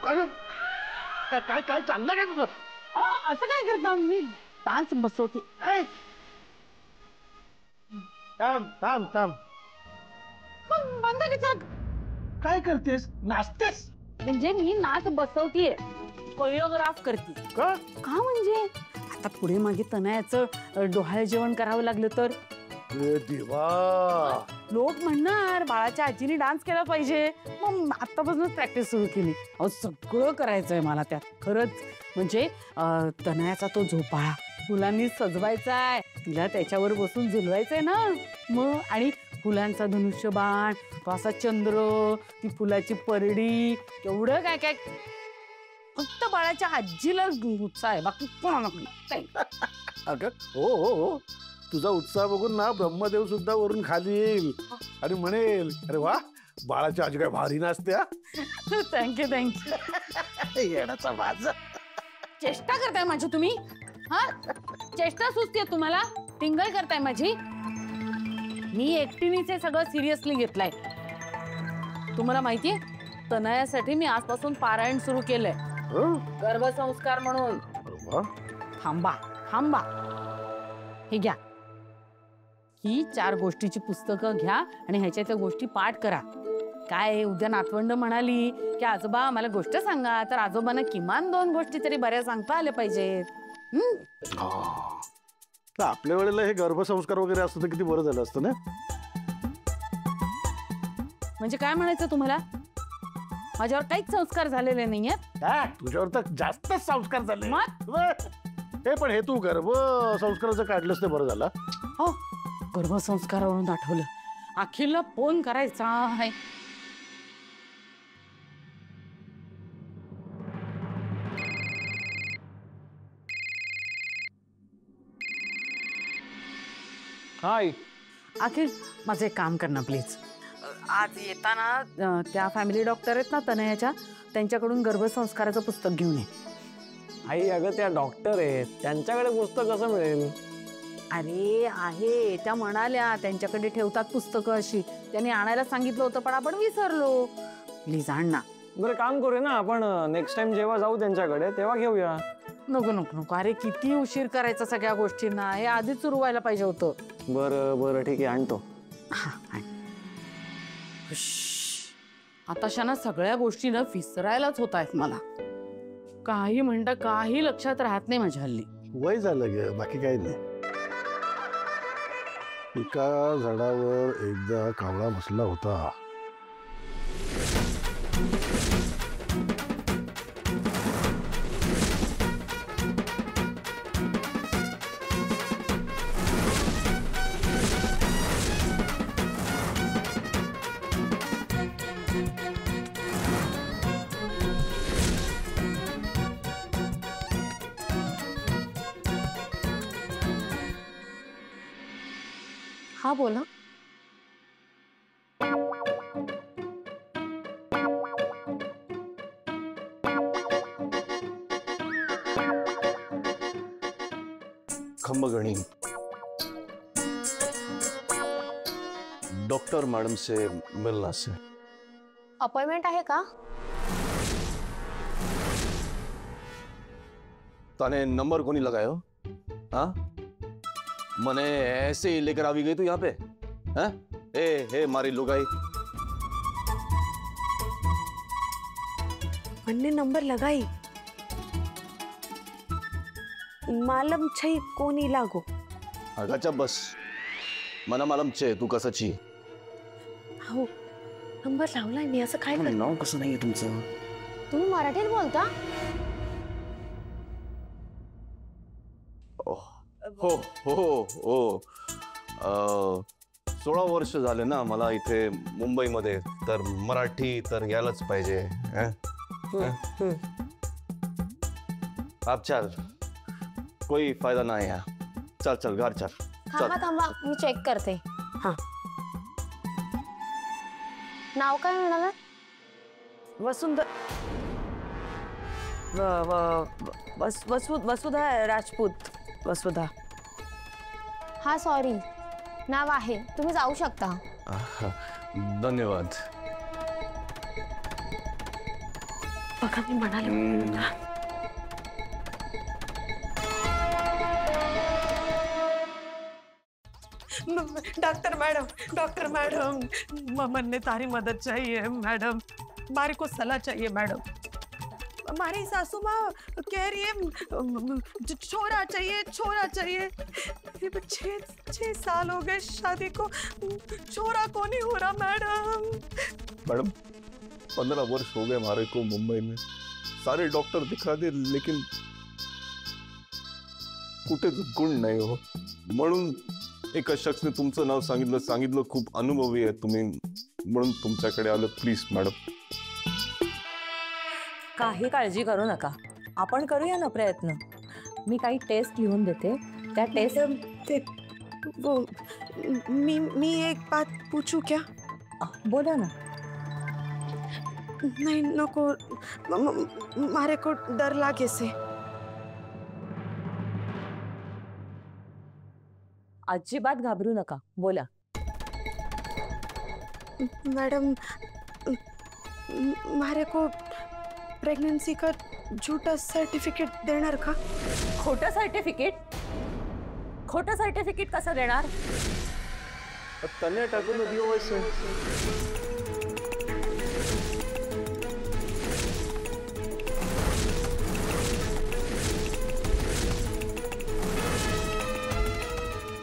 काय काय चाललं काय तुझं? असं काय करता मी डान्स बसवते. थांब थांब थांब. बंद कशा काय करतेस? नाचतेस? म्हणजे मी नाच बसवतीये, कोरिओग्राफ करते. का? का म्हणजे आता पुढे मागे तनयाचं डोहाळे जेवण करावं लागलं तर देवा, लोक म्हणणार बाळाच्या आजीने डान्स केला पाहिजे. मग आतापासूनच प्रॅक्टिस सुरू केली. अहो सगळं करायचंय मला त्यात. खरंच म्हणजे तनयाचा तो झोपाळा फुलांनी सजवायचा आहे, तिला त्याच्यावर बसून झुलवायचंय ना. मग आणि फुलांचा धनुष्यबाण, तो असा चंद्र, ती फुलाची परडी, केवढं काय काय. फक्त बाळाच्या आजीला उत्साह आहे, बाकी कोणाला नाही. अगं हो हो हो, तुझा उत्साह बघून ना ब्रह्मदेव सुद्धा वरून खाली येईल आणि म्हणेल, अरे वा, बाळाची आजी काय भारी नाचते. Thank you thank you. येण्याचा माझा चेष्टा करताय माझी तुम्ही? हा, चेष्टा सुचते तुम्हाला? टिंगल करताय माझी? मी एकटीनेच हे सगळं सिरियसली घेतलंय. तुम्हाला माहितीये, तनयासाठी मी आजपासून पारायण सुरू केलंय, गर्भसंस्कार म्हणून. थांबा थांबा, हे घ्या, ही 4 गोष्टीची पुस्तकं घ्या आणि ह्याच्या त्या गोष्टी पाठ करा. काय उद्या नातवंड म्हणाली की आजोबा मला गोष्ट सांगा, तर आजोबांना किमान 2 गोष्टी तरी बऱ्या सांगता आल्या पाहिजेत. आपल्या वेळेला हे गर्भसंस्कार वगैरे असतं तर किती बरं झालं असतं ना. म्हणजे काय म्हणायचं तुम्हाला? माझ्यावर काहीच संस्कार झालेले नाहीयेत? तुझ्यावर तर जास्तच संस्कार झाले. मग हे पण हे तू गर्भसंस्काराचं काढलंस ते बरं झालं. हो, गर्भसंस्कारावरून आठवलं, अखिलला फोन करायचा आहे. हाय अखिल, माझं एक काम कर ना प्लीज. आज येताना त्या फॅमिली डॉक्टर आहेत ना तनयाच्या, त्यांच्याकडून गर्भसंस्काराचं पुस्तक घेऊन ये. आई अगं त्या डॉक्टर आहेत, त्यांच्याकडे पुस्तक कसं मिळेल? अरे आहे, त्या म्हणाल्या त्यांच्याकडे ठेवतात पुस्तकं अशी. त्यांनी आणायला सांगितलं होतं पण आपण विसरलो. प्लीज आण ना. बरं काम करूया ना आपण, नेक्स्ट टाइम जेव्हा जाऊ त्यांच्याकडे तेव्हा घेऊया. नको नको नको, अरे किती उशीर करायचा सगळ्या गोष्टींना, हे आधीच सुरू व्हायला पाहिजे होतं. बरं बरं ठीक आहे, आणतो. आताशा ना सगळ्या गोष्टी ना विसरायलाच होत आहेत मला. काही म्हणता काही लक्षात राहत नाही माझ्या हल्ली. वय झालं ग, बाकी काही नाही. एका झाडावर एकदा कावळा बसला होता. हा बोला. खंबगणी, डॉक्टर मैडम से मिलना से. अपॉइंटमेंट है का? ताने नंबर कोनी लगायो? हाँ, मने ऐसे ही लेकर आवी गई तू यहाँ पे? हाँ? ए मारी लुगाई. मन्ने नंबर लगाई. मालम छै कोणी लागो. अगाचा बस. मना मालम छे तू कसाची. हो, नंबर लावलाय मी. असं काय करता? नाव कसं नाहीये तुमचं? तुम्ही मराठीत बोलता? हो हो हो. 16 वर्ष झाले ना मला इथे मुंबईमध्ये, तर मराठी तर यायलाच पाहिजे. आप चल, कोई फायदा नाही है. चल चल घर चल. थांबा थांबा, मी चेक करते. हाँ, नाव काय म्हणाला? वसुधा राजपूत. वसुधा. हा सॉरी, नाव आहे, तुम्ही जाऊ शकता. धन्यवाद. बघा मी म्हणाले डॉक्टर मैडम मन्ने तारी मदद चाहिए मैडम, हमारे को सलाह चाहिए मैडम। हमारी सासू माँ कह रही है छोरा चाहिए। ये 6 साल हो गए शादी को, छोरा को नहीं हो रहा मैडम। मैडम 15 वर्ष हो गए हमारे को मुंबई में, सारे डॉक्टर दिखा दे लेकिन कुठेच गुण नाही हो। म्हणून एका शख्सने तुमचं नाव सांगितलं खूप अनुभवी आहे तुम्ही, म्हणून तुमच्याकडे आलं। प्लीज मॅडम काही काळजी करू नका, आपण करूया ना प्रयत्न। मी काही टेस्ट लिहून देते, त्या टेस्ट वो मी एक बात पूछूं क्या? बोला ना। नहीं नको, मारे को डर लागे से। अजिबात घाबरू नका, बोला। मैडम मारे को प्रेगनेंसी का झूठा सर्टिफिकेट देणार का? खोटं सर्टिफिकेट? खोटं सर्टिफिकेट कसं देणार? तन्या टाकून दियो वैसे।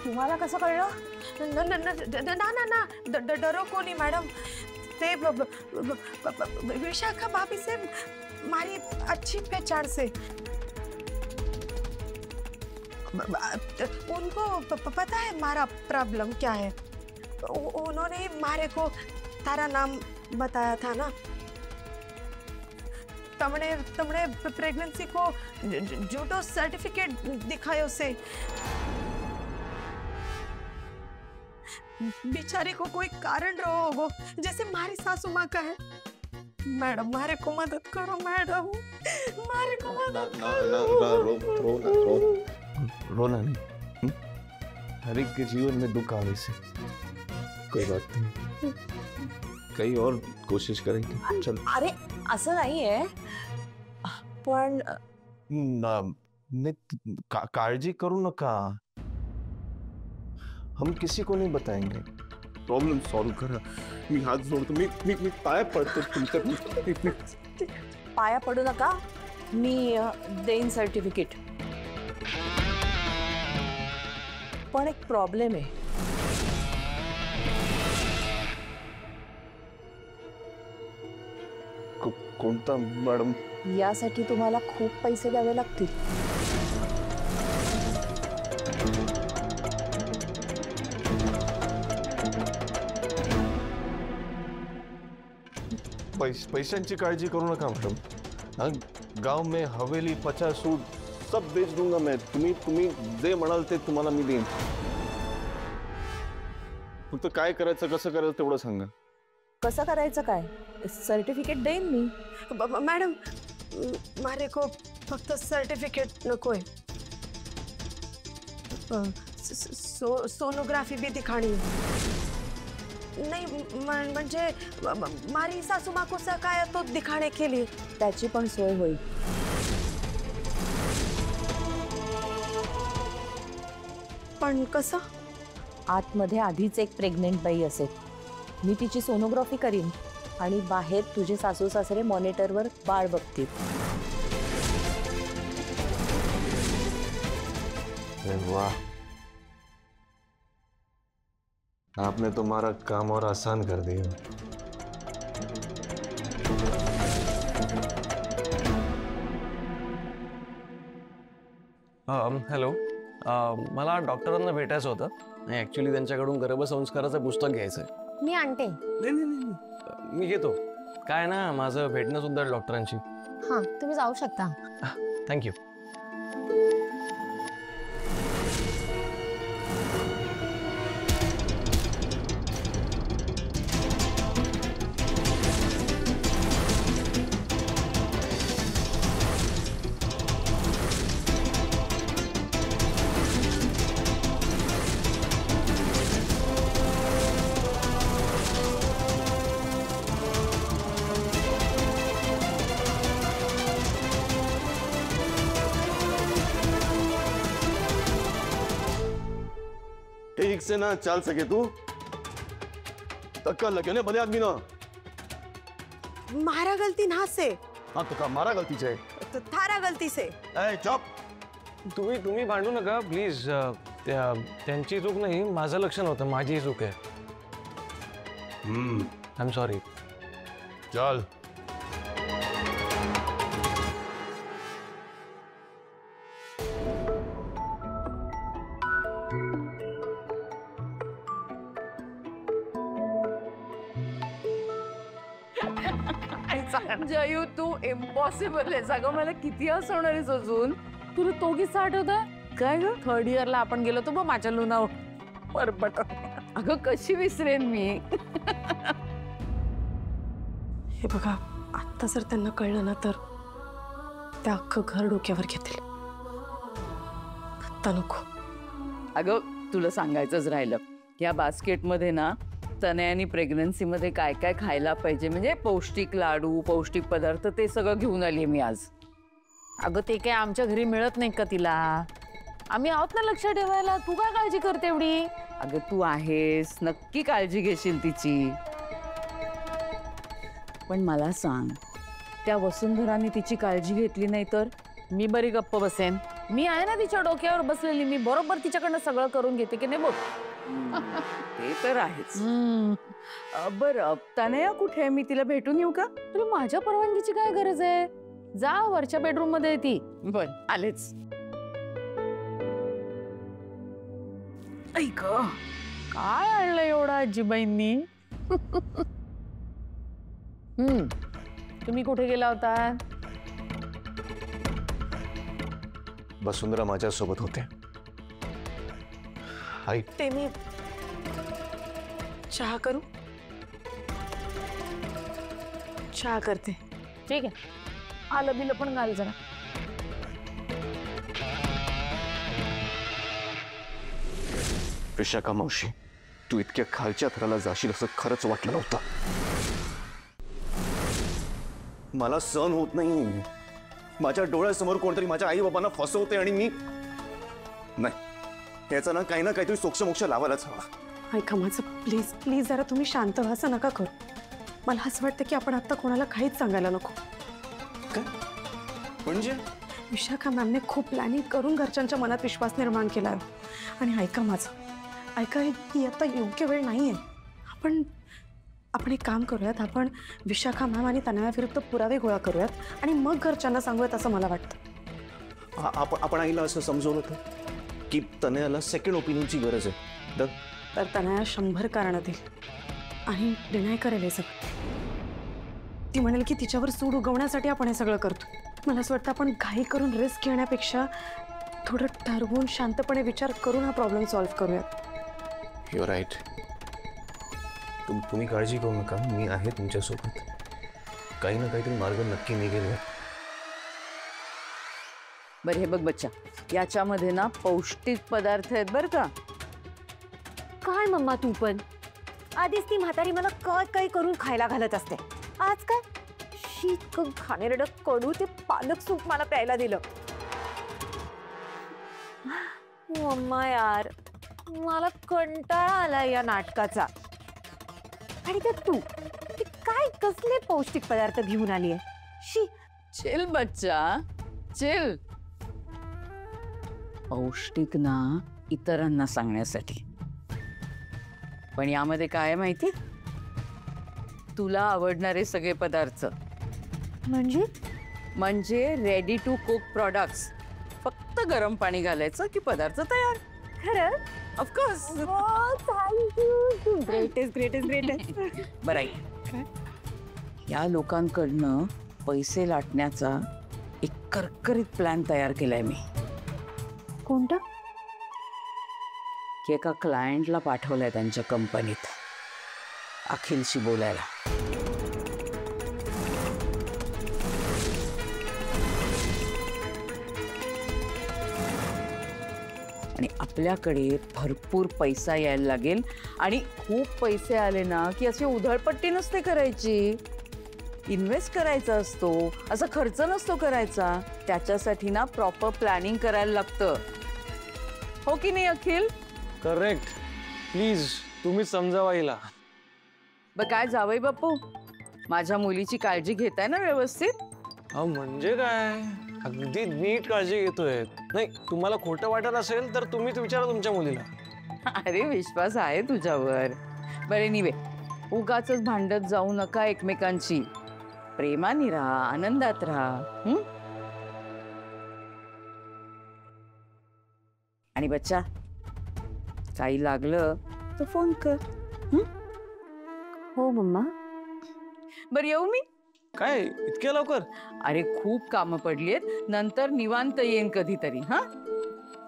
तुम्हाला कसं कळलं? ना डरो को नहीं मैडम, ते विशाखा भाभी से हमारी अच्छी पहचान से, उनको पता है हमारा प्रॉब्लम क्या है। उन्होंने हमारे को तारा नाम बताया था ना, तुमने प्रेगनेंसी को झूठो सर्टिफिकेट दिखायो से। बेचारी को कोई कारण रहो वो, जैसे हमारी सासू माँ का है। मैडम मारे को मदद करो मैडम, मारे को मदद रोना नहीं, हर एक के जीवन में दुख आवे से कोई बात नहीं, कहीं और कोशिश करेंगे। चल। अरे असं नाहीये, पण काळजी करू नका, हम किसी को नहीं बताएंगे। प्रॉब्लम सॉल्व करा। मी हात जोडतो, मी पाया पडतो तुमच्या। पाया पडू नका, मी देईन सर्टिफिकेट। पण एक प्रॉब्लेम आहे। कोणता मॅडम? यासाठी तुम्हाला खूप पैसे द्यावे लागतील। पैशांची काळजी करू नका मैडम। हाँ, गांव में हवेली 50 सूट सब बेच दूंगा मैं। तुम्ही जे म्हणाल ते तुम्हाला मी देईन, फक्त काय करायचं कसं करायचं तेवढं सांगा। कसं करायचं काय? सर्टिफिकेट देईन मी। मैडम मारे को फक्त सर्टिफिकेट नको है, सोनोग्राफी भी दिखानी है। नहीं म्हणजे मारी सासू माँ को सकाया तो दिखाने के लिए। त्याची पण सोय होईल। पण कसं? आतमध्ये आधीच एक प्रेग्नेंट बाई असेल, मी तिची सोनोग्राफी करीन आणि बाहेर तुझे सासू सासरे मॉनिटरवर बाळ बघतील। वाह, आपने तो हमारा काम और आसान कर दिया। हॅलो, मला डॉक्टरांना भेटायचं होतं। ॲक्च्युली त्यांच्याकडून गर्भसंस्काराचं पुस्तक घ्यायचं आहे। मी आणते। नाही, मी घेतो। काय ना, माझं भेटणं सुद्धा डॉक्टरांशी। हां, तुम्ही जाऊ शकता। थँक्यू। से ना चल सके तू धक्का लगे ना भले आदमी ना। मारा गलती ना से हाँ तो का मारा गलती है तो थारा गलती से। ए चुप। तुम्ही भांडू नका प्लीज. त्यांची चूक नाही, माझं लक्ष नव्हतं, माझी चूक आहे. I am sorry. चल. जयू तू इम्पॉसिबल आहे. अगं मला किती हसवणार आहेस अजून. तुला तो किस्सा आठवतोय काय ग? 3rd इयरला आपण गेलो होतो बघ माझ्या लुनावर. अगं कशी विसरेन मी. हे बघा, आता जर त्यांना कळलं ना तर ते अख्खं घर डोक्यावर घेतील. आता नको. अगं तुला सांगायचंच राहिलं, या बास्केटमध्ये ना तनयानी प्रेग्नन्सीमध्ये काय काय खायला पाहिजे म्हणजे पौष्टिक लाडू, पौष्टिक पदार्थ ते सगळं घेऊन आली मी आज. अगं ते काय आमच्या घरी मिळत नाही का तिला? आम्ही आहोत ना लक्ष ठेवायला. तू काय काळजी करते एवढी? अगं तू आहेस, नक्की काळजी घेशील तिची. पण मला सांग, त्या वसुंधराने तिची काळजी घेतली नाही तर मी बरी गप्प बसेन? मी आहे ना तिच्या डोक्यावर बसलेली. मी बरोबर तिच्याकडनं सगळं करून घेते की नाही बघ. ते तर आहेच. बरं तनया कुठे आहे? मी तिला भेटून येऊ का? तुला माझ्या परवानगीची काय गरज आहे? जा वरच्या बेडरूम मध्ये ती. बर आलेच. ऐक काय आणलं एवढं आजीबाईंनी? तुम्ही कुठे गेला होता? वसुंधरा माझ्या सोबत होते. आई ते मी चहा करू? चहा करते. ठीक आहे, आलं बिलं पण घाल जरा. विशाखा मावशी, तू इतक्या खालच्या थराला जाशील असं खरंच वाटलं नव्हतं. मला सहन होत नाही. माझ्या डोळ्यासमोर कोणतरी माझ्या आई बाबांना फसवते आणि मी नाही. याचा ना काहीतरी सोक्ष लावायलाच हवा. ऐका माझं, प्लीज प्लीज जरा तुम्ही शांत व्हा. असं नका करू. मला असं वाटतं की आपण आता कोणाला काहीच सांगायला नको. काय म्हणजे? विशाखा मॅमने खूप प्लॅनिंग करून घरच्यांच्या मनात विश्वास निर्माण केला आहे. आणि ऐका माझं, ऐका ही आता योग्य वेळ नाही आहे. आपण एक काम करूयात. आपण विशाखा मॅम आणि तनयाविरुद्ध पुरावे गोळा करूयात आणि मग घरच्यांना सांगूयात असं मला वाटतं. आपण आईला असं समजवलं होतं की तनयाला सेकंड ओपिनियनची गरज आहे. तर तनया 100 कारणं देईल आणि डिनाय करेल हे सगळं. ती म्हणेल की तिच्यावर सूड उगवण्यासाठी आपण हे सगळं करतो. मला असं वाटतं आपण घाई करून रिस्क घेण्यापेक्षा थोडं ठरवून शांतपणे विचार करून हा प्रॉब्लेम सॉल्व्ह करूयात. You right. तुम्ही काळजी करू नका, मी आहे तुमच्यासोबत. काही ना काहीतरी मार्ग नक्की निघेल. बरं हे बघ बच्चा, याच्यामध्ये ना पौष्टिक पदार्थ आहेत बरं का. काय मम्मा तू पण? आधीच ती म्हातारी मला काय काय करून खायला घालत असते. आज काय शीत खाणेरडं कडू ते पालक सूप मला प्यायला दिलं. मम्मा यार, मला कंटाळा आला या नाटकाचा. आणि ते तू काय कसले पौष्टिक पदार्थ घेऊन आली आहे? शी. चिल बच्चा चिल. पौष्टिक ना इतरांना सांगण्यासाठी, पण यामध्ये काय माहिती, तुला आवडणारे सगळे पदार्थ. म्हणजे रेडी टू कुक प्रोडक्ट्स. फक्त गरम पाणी घालायचं की पदार्थ तयार. खरं? ऑफकोर्स. थँक्यू. ग्रेटेस्ट. बरं आई, या लोकांकडनं पैसे लाटण्याचा एक करकरीत प्लॅन तयार केलाय मी. कोणता? की एका क्लायंटला पाठवलंय त्यांच्या कंपनीत अखिलशी बोलायला. आणि आपल्याकडे भरपूर पैसा यायला लागेल. आणि खूप पैसे आले ना की अशी उधळपट्टी नसते करायची, इन्व्हेस्ट करायचा असतो. असा खर्च नसतो करायचा. त्याच्यासाठी ना प्रॉपर प्लॅनिंग करायला लागतं. हो की नाही अखिल? करेक्ट. प्लीज तुम्हीच समजावा हिला. काय जावई बापू, माझ्या मुलीची काळजी घेताय ना व्यवस्थित? अहो म्हणजे काय, अगदी नीट काळजी घेतोय. नाही तुम्हाला खोटं वाटत असेल तर तुम्हीच विचारा तुमच्या मुलीला. अरे विश्वास आहे तुझ्यावर. बरे निवे, उगाच भांडत जाऊ नका एकमेकांची. प्रेमाने राहा, आनंदात राहा. आणि बच्चा, काही लागलं तर फोन कर. हो मम्मा. बर येऊ मी? काय इतक्या लवकर? अरे खूप कामं पडलीत, नंतर निवांत येईन कधीतरी. हा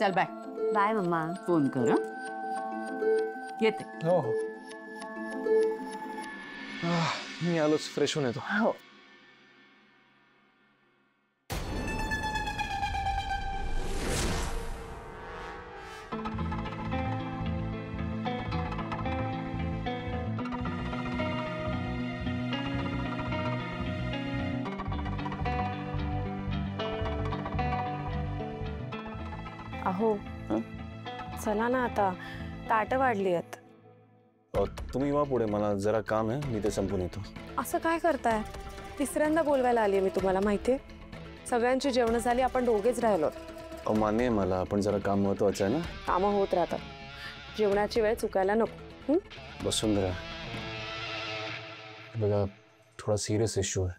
चल बाय. Bye mamma. फोन कर. येते. हो हो. मी आलोच, फ्रेश होऊन येतो. हो. अहो चला ना आता, ताट वाढली आहेत. तुम्ही वा पुढे, मला जरा काम आहे, मी ते संपून येतो. असं काय करताय? तिसऱ्यांदा बोलवायला आली मी तुम्हाला, माहितीये. सगळ्यांची जेवण झाली, आपण दोघेच राहिलो. मान्य आहे मला, पण जरा काम महत्वाचं आहे ना. कामं होत राहतात, जेवणाची वेळ चुकायला नको. वसुंधरा, बघा थोडा सिरियस इश्यू आहे.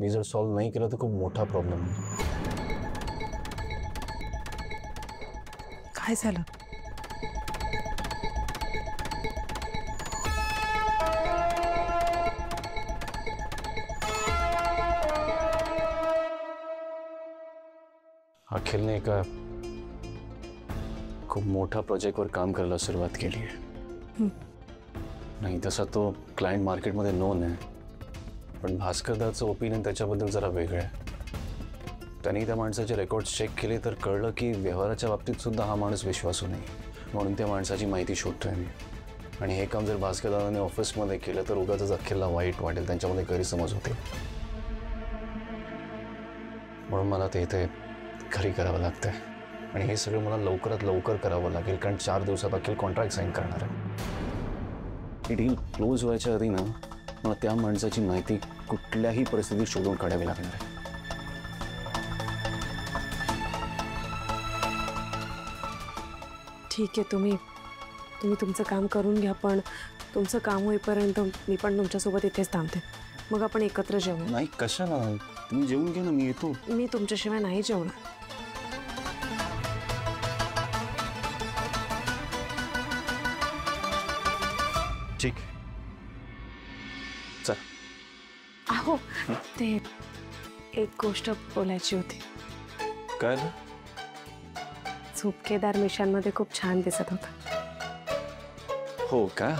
मी जर सॉल्व्ह नाही केला तर खूप मोठा प्रॉब्लेम आहे. काय झालं? अखिलने एका खूप मोठ्या प्रोजेक्टवर काम करायला सुरुवात केली आहे. नाही तसा तो क्लायंट मार्केटमध्ये नोन आहे, पण भास्करदाचं ओपिनियन त्याच्याबद्दल जरा वेगळं आहे. त्यांनी त्या माणसाचे रेकॉर्ड्स चेक केले तर कळलं की व्यवहाराच्या बाबतीत सुद्धा हा माणूस विश्वासू नाही. म्हणून त्या माणसाची माहिती शोधतोय मी. आणि हे काम जर भास्करदादाने ऑफिसमध्ये केलं तर उगाच अखिलला वाईट वाटेल, त्यांच्यामध्ये गैरसमज होते. म्हणून मला ते इथे घरी करावं लागतंय. आणि हे सगळं मला लवकरात लवकर करावं लागेल, कारण 4 दिवसात अखिल कॉन्ट्रॅक्ट साईन करणार आहे. ही डील क्लोज व्हायच्या आधी ना मला त्या माणसाची माहिती कुठल्याही परिस्थितीत शोधून काढावी लागणार आहे. ठीक आहे, तुम्ही तुमचं काम करून घ्या, पण तुमचं काम होईपर्यंत मी पण तुमच्यासोबत इथेच थांबते. मग आपण एकत्र जेवू. नाही कशाला, तुम्ही जेवून घ्या ना, मी येतो. मी तुमच्याशिवाय नाही जेवणार. ठीक, चल. अहो ते एक गोष्ट बोलायची होती. काय? झोपकेदार मिशांमध्ये खूप छान दिसत होता. हो का?